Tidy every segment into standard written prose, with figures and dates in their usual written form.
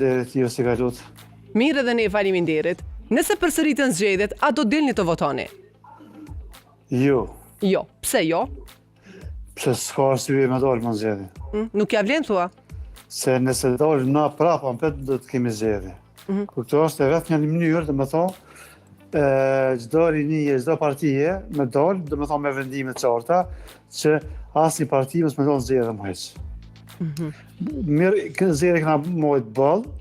Dhe tjërë si ka lutë. Mirë edhe ne faleminderit. Nëse përsëritën zgjedhjet, a do dilni të votoni? Jo, Jo. Pse jo? pse s'ka arsye me dalë më zgjedhje. Nuk ja vlen thua? Se nëse dalë na prapa në petë, do të kemi zgjedhje. Kur këto është e vetë një mënyrë, dhe me thonë, çdo rinije, çdo partije me dalë, dhe me thonë me vendime të qarta, që asnjë parti mos me dalë zgjedhje më heq. Mirë, zgjedhje këna mojt ballë,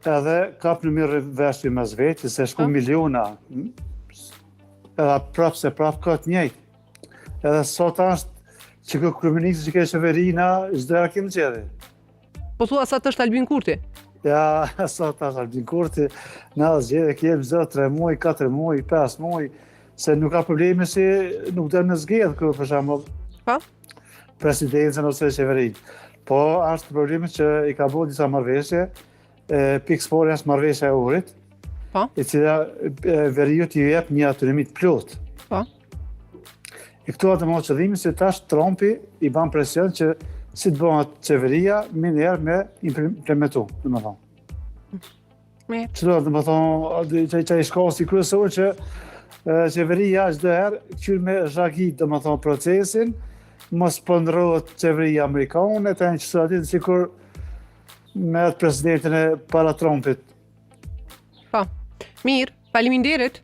edhe kap në mirë veshti mes vetë, se shku miliona, edhe prapë se prapë ka të njëjtë. Edhe sot është që kë kryeministri që ke qeverina, çdo herë kemi zgjedhje. Po thua sa të është Albin Kurti? Ja, sot është Albin Kurti, na zgjedhje kemi çdo 3 muaj, 4 muaj, 5 muaj, se nuk ka probleme si nuk do në zgjedh kërë për shembull Pa? presidencën ose qeverinë. Po është problemi që i ka bërë disa marrëveshje, pikëspore është marrëveshja e Uhrit, Po? e cila veriut i jep një autonomi të plotë. Po? E këtu atë më qëllimi se tash Trumpi i ban presion që si të bëhet qeveria, minëherë me implementu, dhe më thonë. Mirë. Që do të më thonë, që i shko si kryesor që qeveria çdo herë qyrë me zhagit, dhe më thonë, procesin, mos pëndrohet qeveria amerikane, të një qësë atit sikur me atë presidentin e para Trumpit. Po. Mirë, faleminderit.